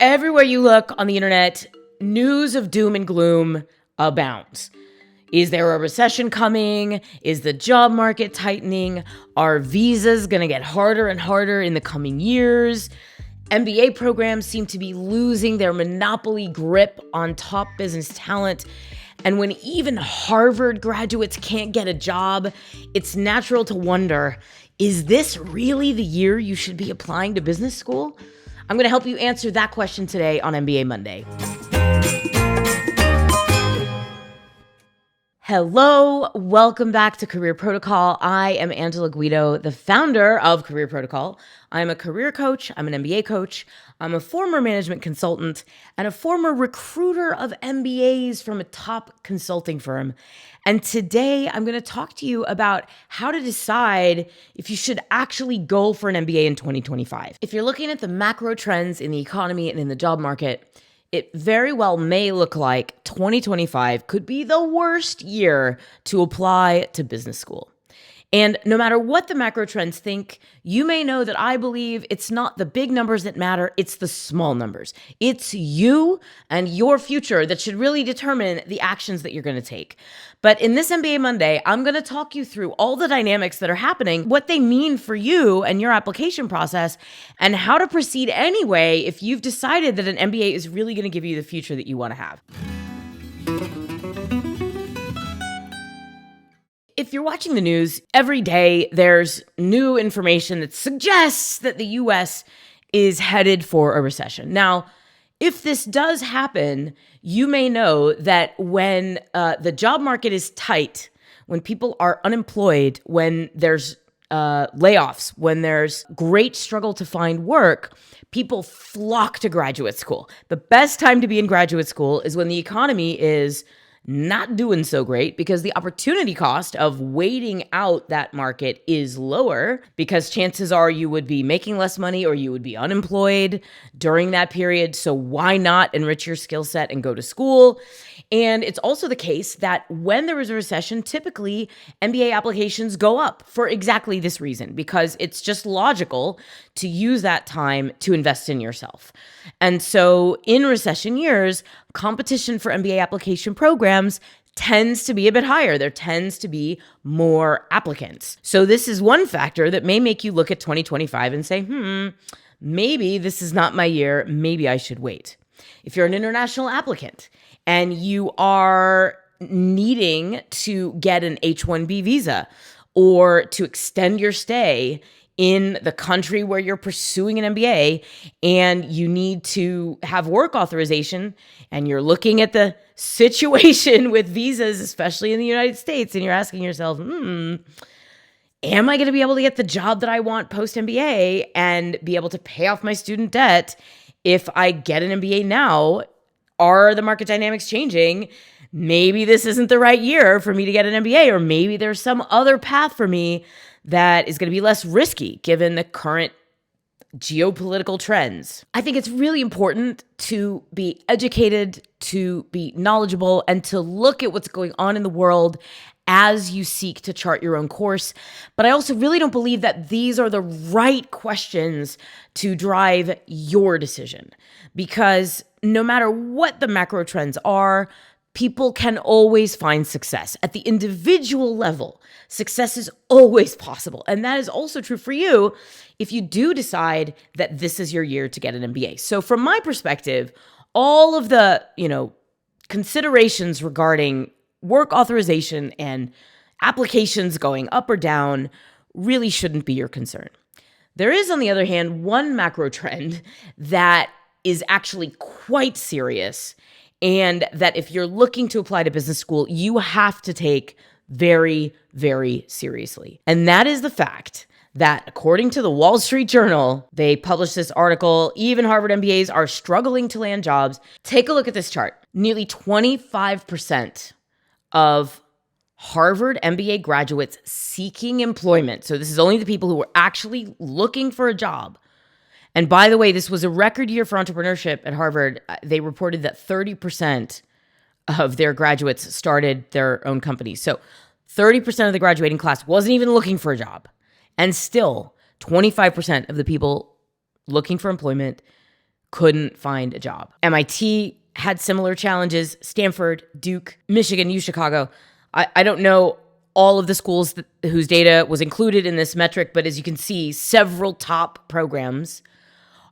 Everywhere you look on the internet, news of doom and gloom abounds. Is there a recession coming? Is the job market tightening? Are visas going to get harder and harder in the coming years? MBA programs seem to be losing their monopoly grip on top business talent. And when even Harvard graduates can't get a job, it's natural to wonder, is this really the year you should be applying to business school? I'm going to help you answer that question today on MBA Monday. Hello, welcome back to Career Protocol. I am Angela Guido, the founder of Career Protocol. I'm a career coach, I'm an MBA coach, I'm a former management consultant, and a former recruiter of MBAs from a top consulting firm. And today I'm going to talk to you about how to decide if you should actually go for an MBA in 2025. If you're looking at the macro trends in the economy and in the job market, it very well may look like 2025 could be the worst year to apply to business school. And no matter what the macro trends think, you may know that I believe it's not the big numbers that matter, it's the small numbers. It's you and your future that should really determine the actions that you're going to take. But in this MBA Monday, I'm going to talk you through all the dynamics that are happening, what they mean for you and your application process, and how to proceed anyway if you've decided that an MBA is really going to give you the future that you want to have. If you're watching the news, every day there's new information that suggests that the US is headed for a recession. Now, if this does happen, you may know that when the job market is tight, when people are unemployed, when there's layoffs, when there's great struggle to find work, people flock to graduate school. The best time to be in graduate school is when the economy is not doing so great, because the opportunity cost of waiting out that market is lower, because chances are you would be making less money or you would be unemployed during that period. So why not enrich your skill set and go to school? And it's also the case that when there is a recession, typically MBA applications go up for exactly this reason, because it's just logical to use that time to invest in yourself. And so in recession years, competition for MBA application programs tends to be a bit higher. There tends to be more applicants. So this is one factor that may make you look at 2025 and say, maybe this is not my year. Maybe I should wait. If you're an international applicant and you are needing to get an H-1B visa or to extend your stay in the country where you're pursuing an MBA, and you need to have work authorization, and you're looking at the situation with visas, especially in the United States, and you're asking yourself, am I going to be able to get the job that I want post-MBA and be able to pay off my student debt if I get an MBA now? Are the market dynamics changing? Maybe this isn't the right year for me to get an MBA, or maybe there's some other path for me that is going to be less risky given the current geopolitical trends. I think it's really important to be educated, to be knowledgeable, and to look at what's going on in the world as you seek to chart your own course. But I also really don't believe that these are the right questions to drive your decision, because no matter what the macro trends are, people can always find success. At the individual level, success is always possible. And that is also true for you if you do decide that this is your year to get an MBA. So from my perspective, all of the, considerations regarding work authorization and applications going up or down really shouldn't be your concern. There is, on the other hand, one macro trend that is actually quite serious, and that if you're looking to apply to business school, you have to take very, very seriously. And that is the fact that, according to the Wall Street Journal, they published this article, even Harvard MBAs are struggling to land jobs. Take a look at this chart. Nearly 25% of Harvard MBA graduates seeking employment, so this is only the people who are actually looking for a job. And by the way, this was a record year for entrepreneurship at Harvard. They reported that 30% of their graduates started their own companies. So 30% of the graduating class wasn't even looking for a job. And still, 25% of the people looking for employment couldn't find a job. MIT had similar challenges. Stanford, Duke, Michigan, U Chicago. I don't know all of the schools whose data was included in this metric, but as you can see, several top programs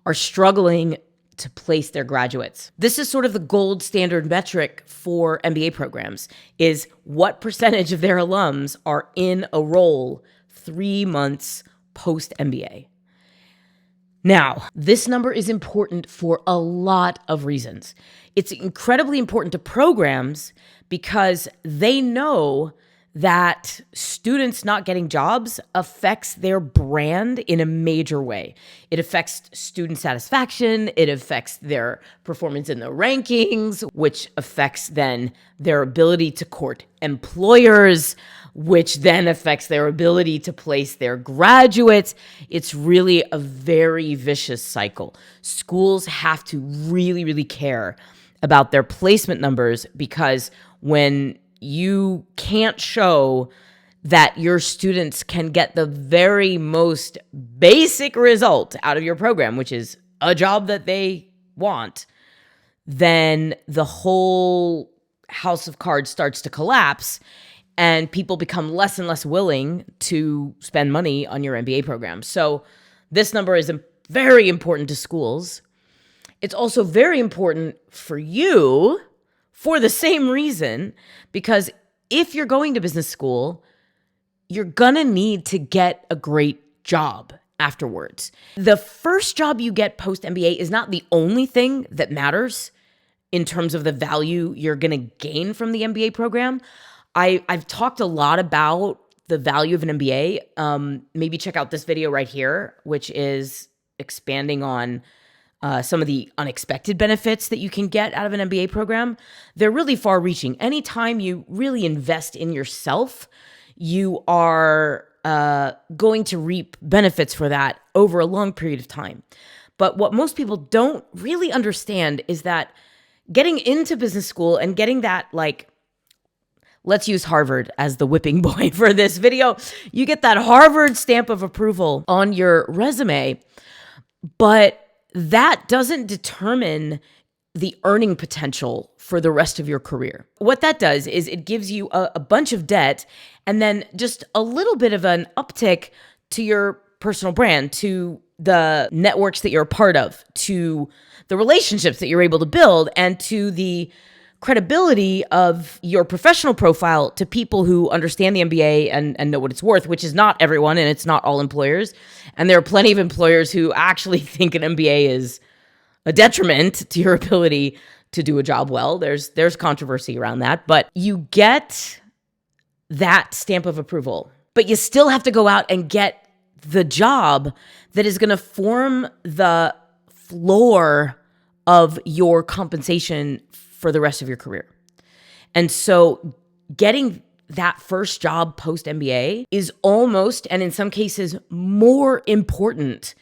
are struggling to place their graduates. This is sort of the gold standard metric for MBA programs, is what percentage of their alums are in a role 3 months post-MBA. Now, this number is important for a lot of reasons. It's incredibly important to programs because they know that students not getting jobs affects their brand in a major way. It affects student satisfaction, it affects their performance in the rankings, which affects then their ability to court employers, which then affects their ability to place their graduates. It's really a very vicious cycle. Schools have to really, really care about their placement numbers, because when you can't show that your students can get the very most basic result out of your program, which is a job that they want, then the whole house of cards starts to collapse and people become less and less willing to spend money on your MBA program. So this number is very important to schools. It's also very important for you for the same reason, because if you're going to business school, you're gonna need to get a great job afterwards. The first job you get post-MBA is not the only thing that matters in terms of the value you're gonna gain from the MBA program. I've talked a lot about the value of an MBA. Maybe check out this video right here, which is expanding on some of the unexpected benefits that you can get out of an MBA program. They're really far-reaching. Anytime you really invest in yourself, you are going to reap benefits for that over a long period of time. But what most people don't really understand is that getting into business school and getting that, like, let's use Harvard as the whipping boy for this video. You get that Harvard stamp of approval on your resume, but that doesn't determine the earning potential for the rest of your career. What that does is it gives you a bunch of debt and then just a little bit of an uptick to your personal brand, to the networks that you're a part of, to the relationships that you're able to build, and to the credibility of your professional profile to people who understand the MBA and know what it's worth, which is not everyone, and it's not all employers. And there are plenty of employers who actually think an MBA is a detriment to your ability to do a job well. There's controversy around that, but you get that stamp of approval, but you still have to go out and get the job that is going to form the floor of your compensation for the rest of your career. And so getting that first job post-MBA is almost, and in some cases, more important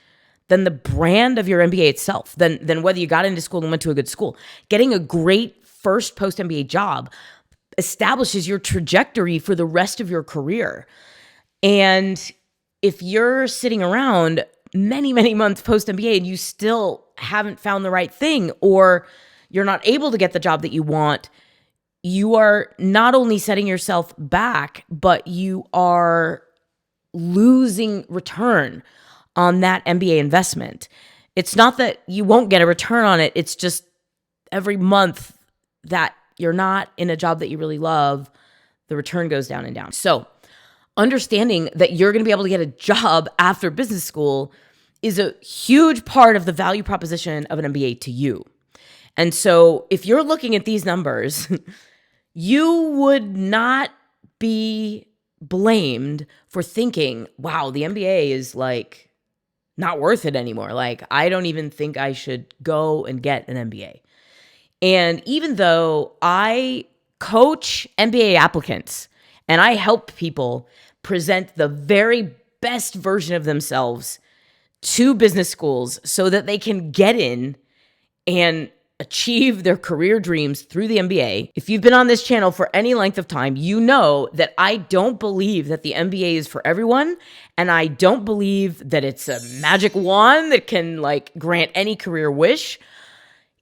than the brand of your MBA itself, than whether you got into school and went to a good school. Getting a great first post-MBA job establishes your trajectory for the rest of your career. And if you're sitting around many, many months post-MBA and you still haven't found the right thing, or you're not able to get the job that you want, you are not only setting yourself back, but you are losing return on that MBA investment. It's not that you won't get a return on it. It's just every month that you're not in a job that you really love, the return goes down and down. So understanding that you're going to be able to get a job after business school is a huge part of the value proposition of an MBA to you. And so if you're looking at these numbers, you would not be blamed for thinking, wow, the MBA is like not worth it anymore. Like, I don't even think I should go and get an MBA. And even though I coach MBA applicants and I help people present the very best version of themselves to business schools so that they can get in and achieve their career dreams through the MBA. If you've been on this channel for any length of time, you know that I don't believe that the MBA is for everyone. And I don't believe that it's a magic wand that can grant any career wish.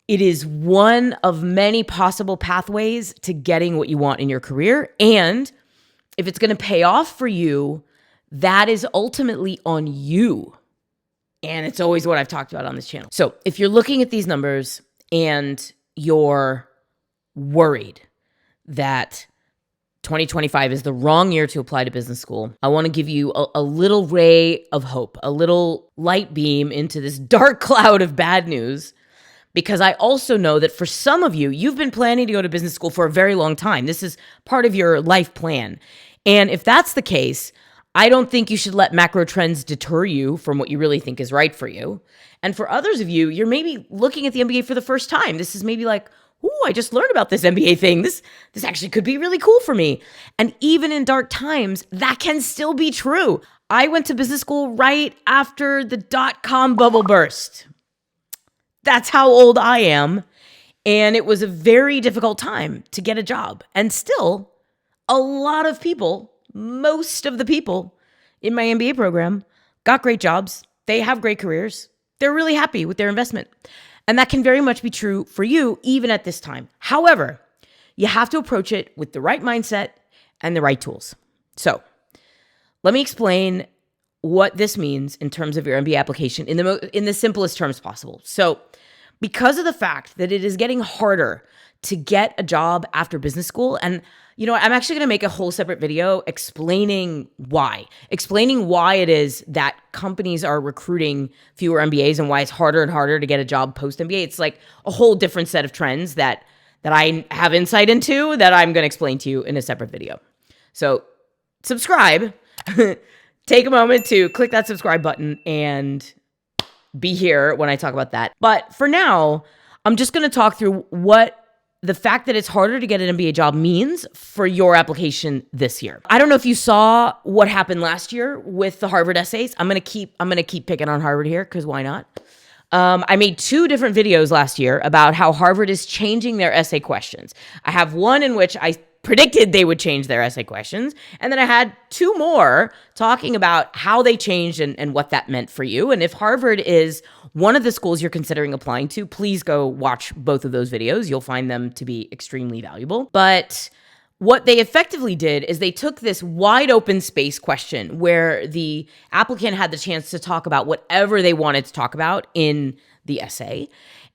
It is one of many possible pathways to getting what you want in your career. And if it's going to pay off for you, that is ultimately on you. And it's always what I've talked about on this channel. So if you're looking at these numbers and you're worried that 2025 is the wrong year to apply to business school, I want to give you a little ray of hope, a little light beam into this dark cloud of bad news, because I also know that for some of you, you've been planning to go to business school for a very long time. This is part of your life plan. And if that's the case, I don't think you should let macro trends deter you from what you really think is right for you. And for others of you, you're maybe looking at the MBA for the first time. This is maybe like, ooh, I just learned about this MBA thing. This actually could be really cool for me. And even in dark times, that can still be true. I went to business school right after the dot-com bubble burst. That's how old I am. And it was a very difficult time to get a job. And still, a lot of people, most of the people in my MBA program got great jobs. They have great careers. They're really happy with their investment. And that can very much be true for you, even at this time. However, you have to approach it with the right mindset and the right tools. So let me explain what this means in terms of your MBA application in the simplest terms possible. So because of the fact that it is getting harder to get a job after business school, and I'm actually going to make a whole separate video explaining why it is that companies are recruiting fewer MBAs and why it's harder and harder to get a job post-MBA. It's like a whole different set of trends that I have insight into that I'm going to explain to you in a separate video. So subscribe, take a moment to click that subscribe button and be here when I talk about that. But for now, I'm just going to talk through what the fact that it's harder to get an MBA job means for your application this year. I don't know if you saw what happened last year with the Harvard essays. I'm gonna keep picking on Harvard here because why not? I made 2 different videos last year about how Harvard is changing their essay questions. I have one in which I predicted they would change their essay questions. And then I had 2 more talking about how they changed and what that meant for you. And if Harvard is one of the schools you're considering applying to, please go watch both of those videos. You'll find them to be extremely valuable. But what they effectively did is they took this wide open space question where the applicant had the chance to talk about whatever they wanted to talk about in the essay.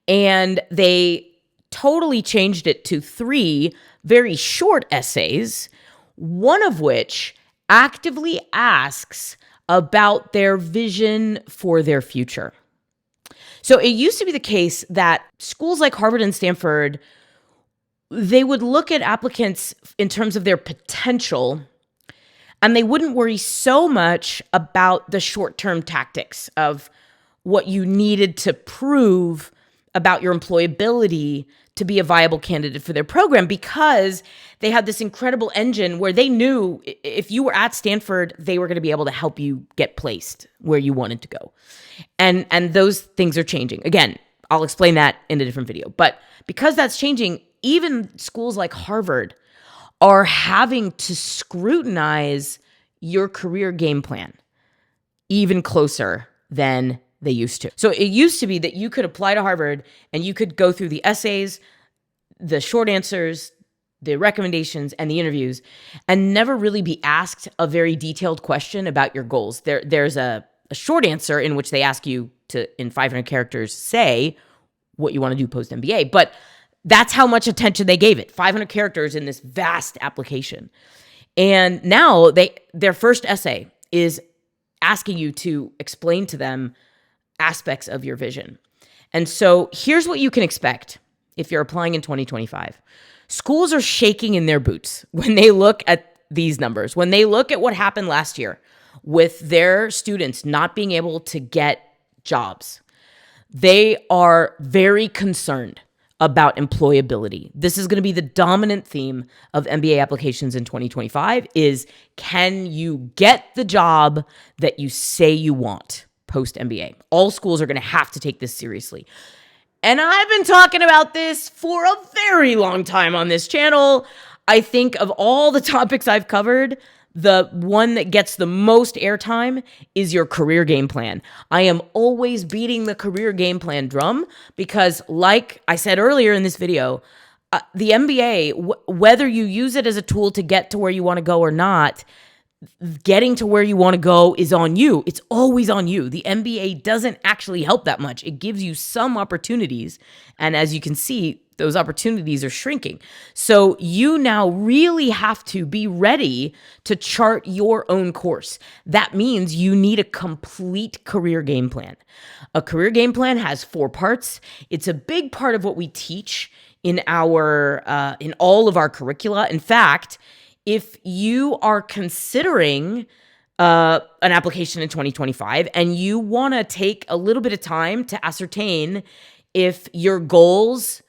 And they totally changed it to 3 very short essays, one of which actively asks about their vision for their future. So it used to be the case that schools like Harvard and Stanford, they would look at applicants in terms of their potential, and they wouldn't worry so much about the short-term tactics of what you needed to prove about your employability to be a viable candidate for their program, because they had this incredible engine where they knew if you were at Stanford, they were going to be able to help you get placed where you wanted to go. And those things are changing. Again, I'll explain that in a different video. But because that's changing, even schools like Harvard are having to scrutinize your career game plan even closer than they used to. So it used to be that you could apply to Harvard and you could go through the essays, the short answers, the recommendations, and the interviews, and never really be asked a very detailed question about your goals. There's a short answer in which they ask you to, in 500 characters, say what you want to do post-MBA. But that's how much attention they gave it, 500 characters in this vast application. And now their first essay is asking you to explain to them aspects of your vision. And so here's what you can expect if you're applying in 2025. Schools are shaking in their boots when they look at these numbers, when they look at what happened last year with their students not being able to get jobs. They are very concerned about employability. This is going to be the dominant theme of MBA applications in 2025 is, can you get the job that you say you want post-MBA? All schools are going to have to take this seriously. And I've been talking about this for a very long time on this channel. I think of all the topics I've covered, the one that gets the most airtime is your career game plan. I am always beating the career game plan drum because, like I said earlier in this video, the MBA, whether you use it as a tool to get to where you want to go or not, getting to where you want to go is on you. It's always on you. The MBA doesn't actually help that much. It gives you some opportunities. And as you can see, those opportunities are shrinking. So you now really have to be ready to chart your own course. That means you need a complete career game plan. A career game plan has 4 parts. It's a big part of what we teach in all of our curricula. In fact, if you are considering an application in 2025 and you want to take a little bit of time to ascertain if your goals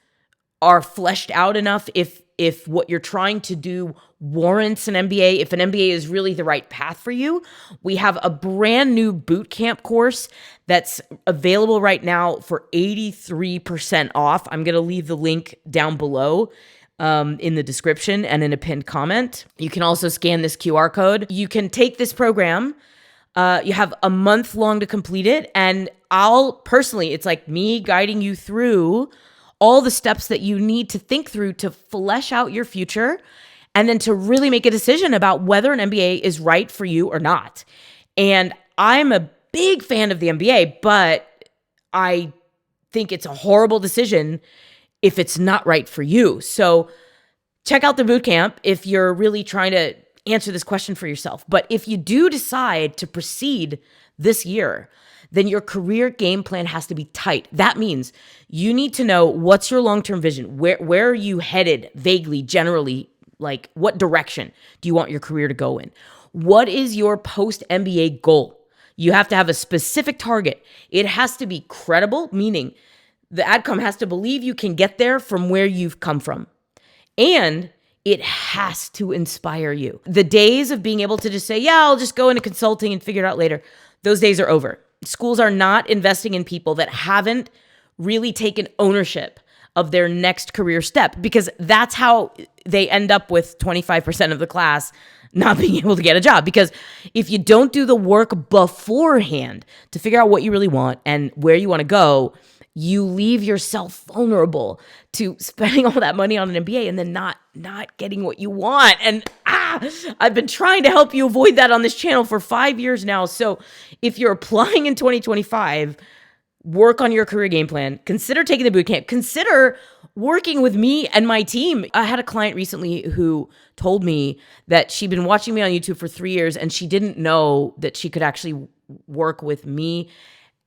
are fleshed out enough, if what you're trying to do warrants an MBA, if an MBA is really the right path for you, we have a brand new bootcamp course that's available right now for 83% off. I'm going to leave the link down below in the description and in a pinned comment. You can also scan this QR code. You can take this program. You have a month long to complete it. And it's like me guiding you through all the steps that you need to think through to flesh out your future and then to really make a decision about whether an MBA is right for you or not. And I'm a big fan of the MBA, but I think it's a horrible decision if it's not right for you. So check out the bootcamp if you're really trying to answer this question for yourself. But if you do decide to proceed this year, then your career game plan has to be tight. That means you need to know what's your long-term vision. Where are you headed vaguely, generally? Like, what direction do you want your career to go in? What is your post-MBA goal? You have to have a specific target. It has to be credible, meaning the AdCom has to believe you can get there from where you've come from. And it has to inspire you. The days of being able to just say, yeah, I'll just go into consulting and figure it out later, those days are over. Schools are not investing in people that haven't really taken ownership of their next career step, because that's how they end up with 25% of the class not being able to get a job. Because if you don't do the work beforehand to figure out what you really want and where you want to go, you leave yourself vulnerable to spending all that money on an MBA and then not getting what you want. And I've been trying to help you avoid that on this channel for 5 years now. So if you're applying in 2025, work on your career game plan. Consider taking the bootcamp. Consider working with me and my team. I had a client recently who told me that she'd been watching me on YouTube for 3 years and she didn't know that she could actually work with me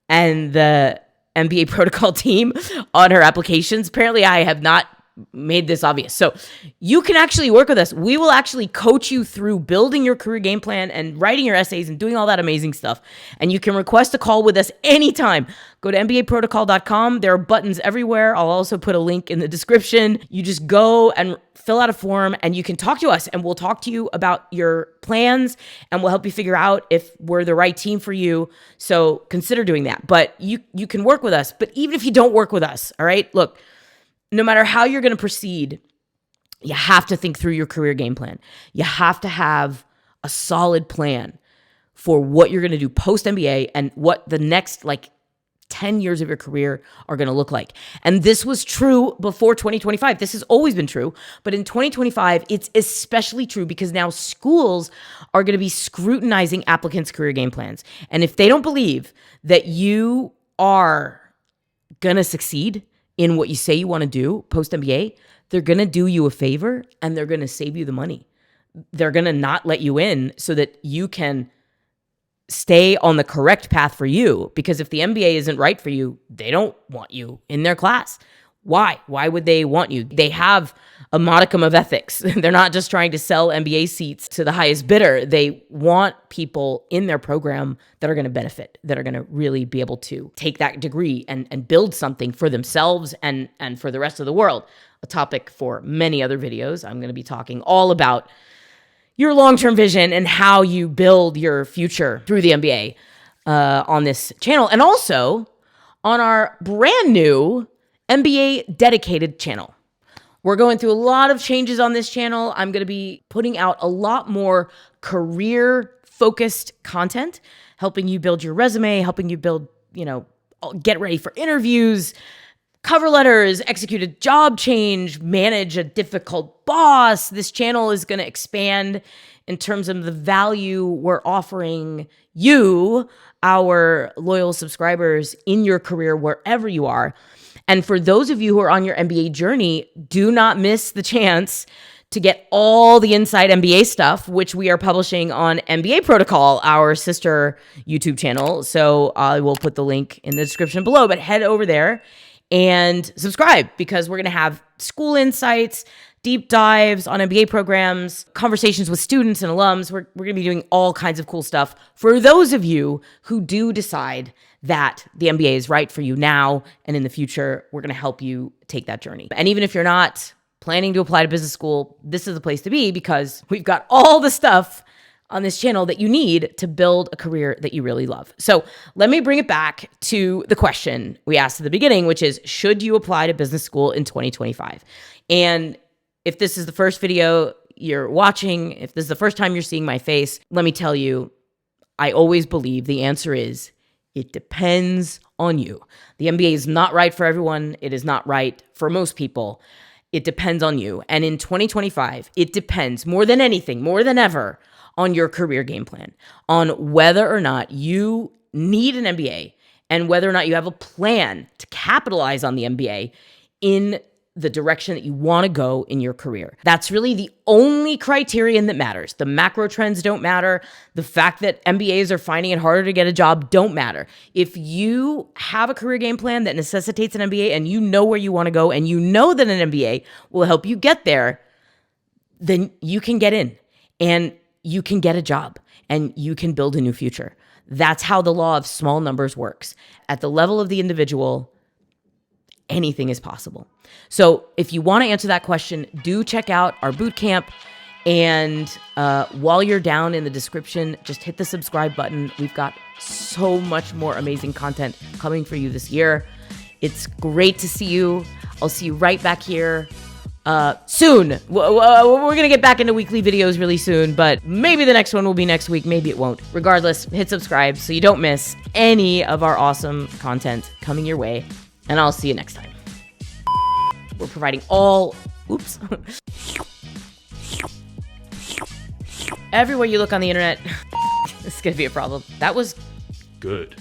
and the MBA Protocol team on her applications. Apparently, I have not made this obvious. So you can actually work with us. We will actually coach you through building your career game plan and writing your essays and doing all that amazing stuff. And you can request a call with us anytime. Go to MBAprotocol.com. There are buttons everywhere. I'll also put a link in the description. You just go and fill out a form and you can talk to us and we'll talk to you about your plans and we'll help you figure out if we're the right team for you. So consider doing that. But you can work with us. But even if you don't work with us, all right, look, no matter how you're going to proceed, you have to think through your career game plan. You have to have a solid plan for what you're going to do post-MBA and what the next 10 years of your career are going to look like. And this was true before 2025. This has always been true. But in 2025, it's especially true because now schools are going to be scrutinizing applicants' career game plans. And if they don't believe that you are going to succeed in what you say you want to do post-MBA, they're going to do you a favor and they're going to save you the money. They're going to not let you in so that you can stay on the correct path for you. Because if the MBA isn't right for you, they don't want you in their class. Why? Why would they want you? They have a modicum of ethics. They're not just trying to sell MBA seats to the highest bidder. They want people in their program that are going to benefit, that are going to really be able to take that degree and build something for themselves and for the rest of the world. A topic for many other videos. I'm going to be talking all about your long-term vision and how you build your future through the MBA on this channel. And also on our brand new MBA dedicated channel. We're going through a lot of changes on this channel. I'm going to be putting out a lot more career-focused content, helping you build your resume, helping you build, get ready for interviews, cover letters, execute a job change, manage a difficult boss. This channel is going to expand in terms of the value we're offering you, our loyal subscribers, in your career, wherever you are. And for those of you who are on your MBA journey, do not miss the chance to get all the inside MBA stuff, which we are publishing on MBA Protocol, our sister YouTube channel. So I will put the link in the description below, but head over there and subscribe, because we're going to have school insights, deep dives on MBA programs, conversations with students and alums. We're going to be doing all kinds of cool stuff for those of you who do decide that the MBA is right for you now and in the future. We're going to help you take that journey. And even if you're not planning to apply to business school, this is the place to be, because we've got all the stuff on this channel that you need to build a career that you really love. So let me bring it back to the question we asked at the beginning, which is, should you apply to business school in 2025? And if this is the first video you're watching, if this is the first time you're seeing my face, let me tell you, I always believe the answer is, it depends on you. The MBA is not right for everyone. It is not right for most people. It depends on you. And in 2025, it depends more than anything, more than ever, on your career game plan, on whether or not you need an MBA and whether or not you have a plan to capitalize on the MBA in the direction that you want to go in your career. That's really the only criterion that matters. The macro trends don't matter. The fact that MBAs are finding it harder to get a job don't matter. If you have a career game plan that necessitates an MBA and you know where you want to go and you know that an MBA will help you get there, then you can get in and you can get a job and you can build a new future. That's how the law of small numbers works. At the level of the individual, anything is possible. So if you want to answer that question, do check out our bootcamp. And while you're down in the description, just hit the subscribe button. We've got so much more amazing content coming for you this year. It's great to see you. I'll see you right back here soon. We're going to get back into weekly videos really soon, but maybe the next one will be next week. Maybe it won't. Regardless, hit subscribe so you don't miss any of our awesome content coming your way. And I'll see you next time. We're providing everywhere you look on the internet, this is going to be a problem. That was good.